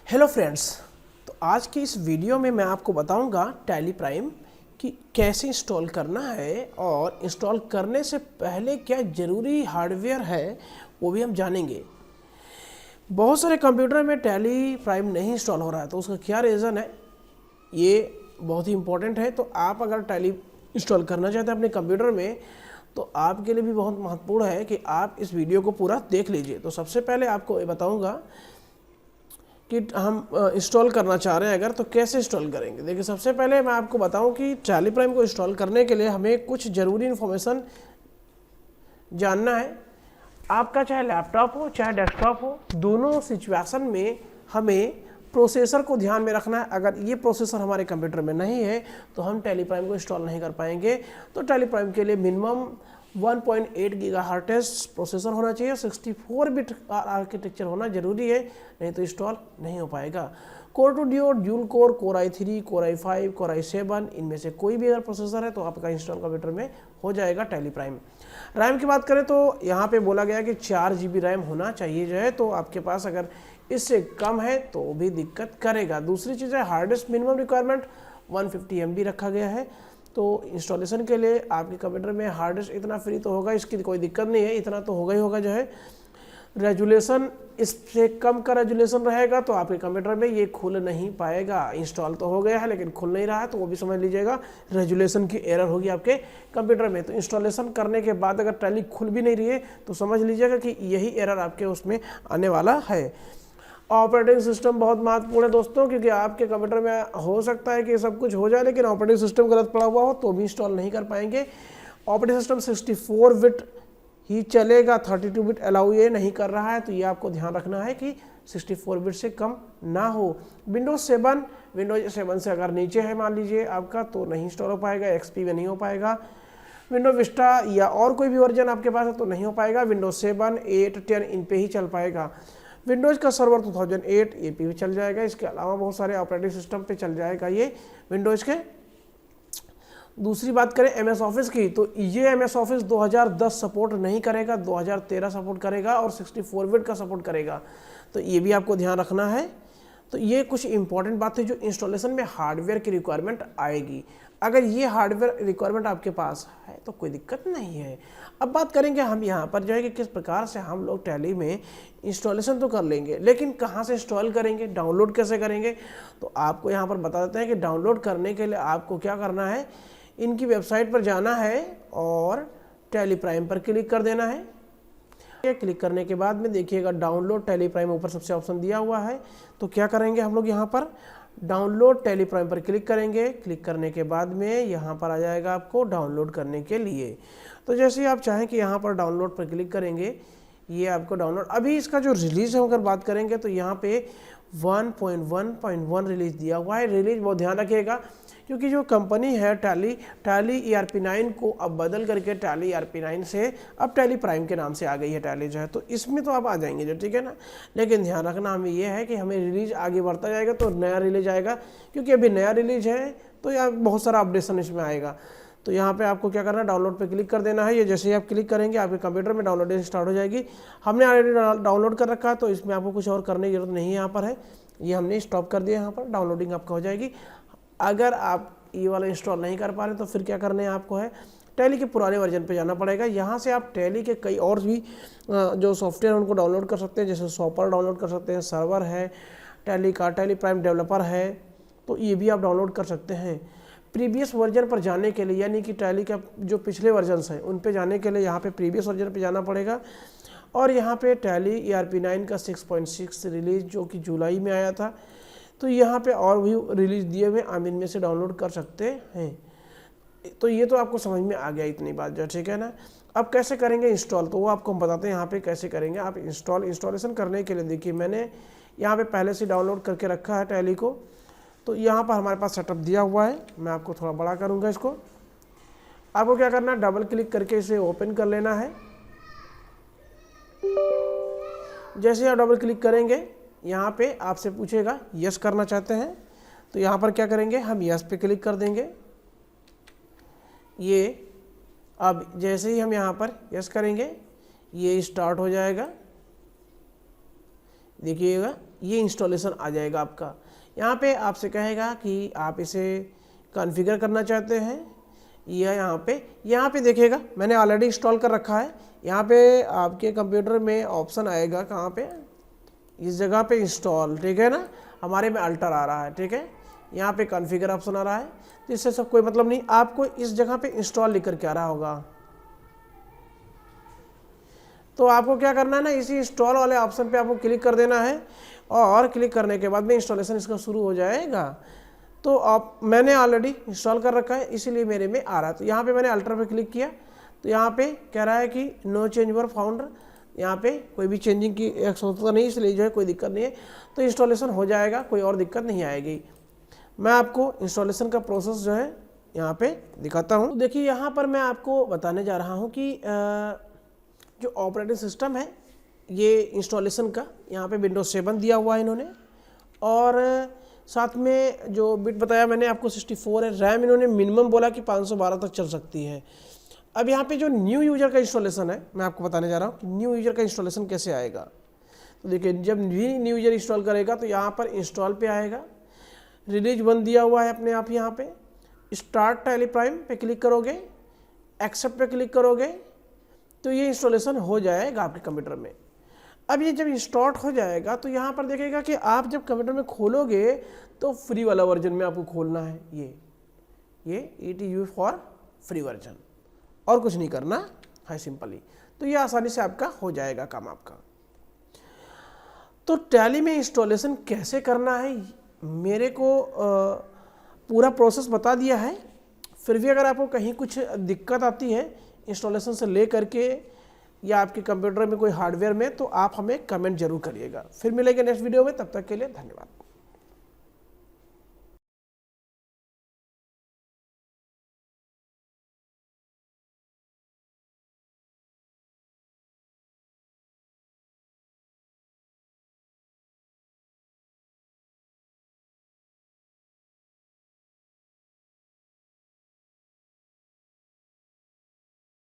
Hello friends, तो आज की इस वीडियो में मैं आपको बताऊंगा टैली प्राइम कि कैसे इंस्टॉल करना है और इंस्टॉल करने से पहले क्या ज़रूरी हार्डवेयर है वो भी हम जानेंगे। बहुत सारे कंप्यूटर में टैली प्राइम नहीं इंस्टॉल हो रहा है, तो उसका क्या रीज़न है ये बहुत ही इम्पोर्टेंट है। तो आप अगर टैली इंस्टॉल करना चाहते हैं अपने कंप्यूटर में तो आपके लिए भी बहुत महत्वपूर्ण है कि आप इस वीडियो को पूरा देख लीजिए। तो सबसे पहले आपको ये बताऊँगा कि हम इंस्टॉल करना चाह रहे हैं अगर, तो कैसे इंस्टॉल करेंगे। देखिए, सबसे पहले मैं आपको बताऊं कि टैली प्राइम को इंस्टॉल करने के लिए हमें कुछ ज़रूरी इन्फॉर्मेशन जानना है। आपका चाहे लैपटॉप हो चाहे डेस्कटॉप हो, दोनों सिचुएशन में हमें प्रोसेसर को ध्यान में रखना है। अगर ये प्रोसेसर हमारे कंप्यूटर में नहीं है तो हम टैली प्राइम को इंस्टॉल नहीं कर पाएंगे। तो टैली प्राइम के लिए मिनिमम 1.8 गीगाहर्ट्ज़ प्रोसेसर होना चाहिए, 64 बिट आर्किटेक्चर होना जरूरी है, नहीं तो इंस्टॉल नहीं हो पाएगा। Core two duo, dual core, core i3, core i5, core i7, इनमें से कोई भी अगर प्रोसेसर है तो आपका इंस्टॉल कंप्यूटर में हो जाएगा टैली प्राइम। रैम की बात करें तो यहाँ पे बोला गया कि 4 GB रैम होना चाहिए जो है, तो आपके पास अगर इससे कम है तो भी दिक्कत करेगा। दूसरी चीज़ है hard disk, minimum requirement 150 MB रखा गया है। तो इंस्टॉलेशन के लिए आपके कंप्यूटर में हार्ड डिस्क इतना फ्री तो होगा, इसकी कोई दिक्कत नहीं है, इतना तो होगा ही होगा जो है। रेजुलेशन इससे कम का रेजुलेशन रहेगा तो आपके कंप्यूटर में ये खुल नहीं पाएगा। इंस्टॉल तो हो गया है लेकिन खुल नहीं रहा है, तो वो भी समझ लीजिएगा रेजुलेशन की एरर होगी आपके कंप्यूटर में। तो इंस्टॉलेशन करने के बाद अगर टैली खुल भी नहीं रही है तो समझ लीजिएगा कि यही एरर आपके उसमें आने वाला है। ऑपरेटिंग सिस्टम बहुत महत्वपूर्ण है दोस्तों, क्योंकि आपके कंप्यूटर में हो सकता है कि सब कुछ हो जाए लेकिन ऑपरेटिंग सिस्टम गलत पड़ा हुआ हो तो भी इंस्टॉल नहीं कर पाएंगे। ऑपरेटिंग सिस्टम 64 बिट ही चलेगा, 32 बिट अलाउ ये नहीं कर रहा है, तो ये आपको ध्यान रखना है कि 64 बिट से कम ना हो। विंडोज 7 से अगर नीचे है मान लीजिए आपका, तो नहीं इंस्टॉल हो पाएगा। XP में नहीं हो पाएगा। विंडोज विस्टा या और कोई भी वर्जन आपके पास है तो नहीं हो पाएगा। विंडोज 7, 8, 10 इन पे ही चल पाएगा। विंडोज़ का सर्वर 2008 ये पे भी चल जाएगा। इसके अलावा बहुत सारे ऑपरेटिंग सिस्टम पे चल जाएगा ये विंडोज़ के। दूसरी बात करें MS ऑफिस की, तो ये MS ऑफिस 2010 सपोर्ट नहीं करेगा, 2013 सपोर्ट करेगा और 64 बिट का सपोर्ट करेगा, तो ये भी आपको ध्यान रखना है। तो ये कुछ इंपॉर्टेंट बात है जो इंस्टॉलेशन में हार्डवेयर की रिक्वायरमेंट आएगी। अगर ये हार्डवेयर रिक्वायरमेंट आपके पास है तो कोई दिक्कत नहीं है। अब बात करेंगे हम यहाँ पर जो है कि किस प्रकार से हम लोग टैली में इंस्टॉलेशन तो कर लेंगे, लेकिन कहाँ से इंस्टॉल करेंगे, डाउनलोड कैसे करेंगे। तो आपको यहाँ पर बता देते हैं कि डाउनलोड करने के लिए आपको क्या करना है, इनकी वेबसाइट पर जाना है और टैली प्राइम पर क्लिक कर देना है। क्लिक करने के बाद में देखिएगा डाउनलोड टैली प्राइम ऊपर सबसे ऑप्शन दिया हुआ है। तो क्या करेंगे हम लोग, यहाँ पर डाउनलोड टैली प्राइम पर क्लिक करेंगे। क्लिक करने के बाद में यहाँ पर आ जाएगा आपको डाउनलोड करने के लिए। तो जैसे ही आप चाहें कि यहाँ पर डाउनलोड पर क्लिक करेंगे, ये आपको डाउनलोड, अभी इसका जो रिलीज़ है अगर बात करेंगे तो यहाँ पे 1.1.1 रिलीज़ दिया हुआ है। रिलीज़ बहुत ध्यान रखिएगा, क्योंकि जो कंपनी है टैली ERP9 को अब बदल करके टैली ERP9 से अब टैली प्राइम के नाम से आ गई है टैली जो है, तो इसमें तो आप आ जाएंगे जो, ठीक है ना। लेकिन ध्यान रखना हमें यह है कि हमें रिलीज आगे बढ़ता जाएगा तो नया रिलीज आएगा, क्योंकि अभी नया रिलीज है तो यहाँ बहुत सारा अपडेशन इसमें आएगा। तो यहाँ पे आपको क्या करना है, डाउनलोड पे क्लिक कर देना है। ये जैसे ही आप क्लिक करेंगे आपके कंप्यूटर में डाउनलोडिंग स्टार्ट हो जाएगी। हमने ऑलरेडी डाउनलोड कर रखा है तो इसमें आपको कुछ और करने की जरूरत नहीं है। यहाँ पर है, ये हमने स्टॉप कर दिया, यहाँ पर डाउनलोडिंग आपका हो जाएगी। अगर आप ये वाला इंस्टॉल नहीं कर पा रहे तो फिर क्या करना है आपको, है टैली के पुराने वर्जन पे जाना पड़ेगा। यहाँ से आप टैली के कई और भी जो सॉफ्टवेयर हैं उनको डाउनलोड कर सकते हैं, जैसे सॉपर डाउनलोड कर सकते हैं, सर्वर है टैली का, टैली प्राइम डेवलपर है, तो ये भी आप डाउनलोड कर सकते हैं। प्रीवियस वर्जन पर जाने के लिए, यानी कि टैली का जो पिछले वर्जन्स हैं उन पे जाने के लिए यहाँ पे प्रीवियस वर्जन पे जाना पड़ेगा। और यहाँ पे टैली ERP9 का 6.6 रिलीज़ जो कि जुलाई में आया था, तो यहाँ पे और भी रिलीज़ दिए हुए आप इनमें से डाउनलोड कर सकते हैं। तो ये तो आपको समझ में आ गया इतनी बात जो, ठीक है ना। अब कैसे करेंगे इंस्टॉल, तो वो आपको हम बताते हैं यहाँ पे कैसे करेंगे आप इंस्टॉलेशन करने के लिए। देखिए, मैंने यहाँ पे पहले से डाउनलोड करके रखा है टैली को, तो यहाँ पर हमारे पास सेटअप दिया हुआ है। मैं आपको थोड़ा बड़ा करूँगा इसको। आपको क्या करना है, डबल क्लिक करके इसे ओपन कर लेना है। जैसे आप डबल क्लिक करेंगे यहाँ पे आपसे पूछेगा यस करना चाहते हैं, तो यहाँ पर क्या करेंगे, हम यस पे क्लिक कर देंगे। ये अब जैसे ही हम यहाँ पर यस करेंगे ये स्टार्ट हो जाएगा, देखिएगा ये इंस्टॉलेशन आ जाएगा आपका। यहाँ पे आपसे कहेगा कि आप इसे कॉन्फ़िगर करना चाहते हैं या यहाँ पे देखिएगा मैंने ऑलरेडी इंस्टॉल कर रखा है। यहाँ पे आपके कंप्यूटर में ऑप्शन आएगा, कहाँ पे, इस जगह पे इंस्टॉल, ठीक है ना, हमारे में अल्टर आ रहा है, ठीक है, यहाँ पे कॉन्फ़िगर ऑप्शन आ रहा है। तो इससे सब कोई मतलब नहीं, आपको इस जगह पे इंस्टॉल लिख कर के आ रहा होगा। तो आपको क्या करना है ना, इसी इंस्टॉल वाले ऑप्शन पे आपको क्लिक कर देना है और क्लिक करने के बाद में इंस्टॉलेशन इसका शुरू हो जाएगा। तो आप मैंने ऑलरेडी इंस्टॉल कर रखा है इसीलिए मेरे में आ रहा है। तो यहाँ पे मैंने अल्टर पे क्लिक किया तो यहाँ पे कह रहा है कि नो चेंज वर फाउंड, यहाँ पे कोई भी चेंजिंग की आवश्यकता नहीं, इसलिए जो है कोई दिक्कत नहीं है। तो इंस्टॉलेशन हो जाएगा, कोई और दिक्कत नहीं आएगी। मैं आपको इंस्टॉलेशन का प्रोसेस जो है यहाँ पे दिखाता हूँ। तो देखिए यहाँ पर मैं आपको बताने जा रहा हूँ कि जो ऑपरेटिंग सिस्टम है ये इंस्टॉलेशन का यहाँ पे विंडोज 7 दिया हुआ है इन्होंने, और साथ में जो बिट बताया मैंने आपको 64 है। रैम इन्होंने मिनिमम बोला कि 512 तक चल सकती है। अब यहाँ पे जो न्यू यूज़र का इंस्टॉलेशन है मैं आपको बताने जा रहा हूँ कि न्यू यूज़र का इंस्टॉलेशन कैसे आएगा। तो देखिए जब भी न्यू यूज़र इंस्टॉल करेगा तो यहाँ पर इंस्टॉल पे आएगा, रिलीज 1 दिया हुआ है अपने आप। यहाँ पे स्टार्ट टैली प्राइम पे क्लिक करोगे, एक्सेप्ट पे क्लिक करोगे तो ये इंस्टॉलेशन हो जाएगा आपके कंप्यूटर में। अब ये जब इंस्टॉल हो जाएगा तो यहाँ पर देखेगा कि आप जब कंप्यूटर में खोलोगे तो फ्री वाला वर्जन में आपको खोलना है, ये ETU फॉर फ्री वर्जन, और कुछ नहीं करना है सिंपली। तो ये आसानी से आपका हो जाएगा काम आपका। तो टैली में इंस्टॉलेशन कैसे करना है मेरे को पूरा प्रोसेस बता दिया है। फिर भी अगर आपको कहीं कुछ दिक्कत आती है इंस्टॉलेशन से ले करके या आपके कंप्यूटर में कोई हार्डवेयर में, तो आप हमें कमेंट जरूर करिएगा। फिर मिलेंगे नेक्स्ट वीडियो में, तब तक के लिए धन्यवाद।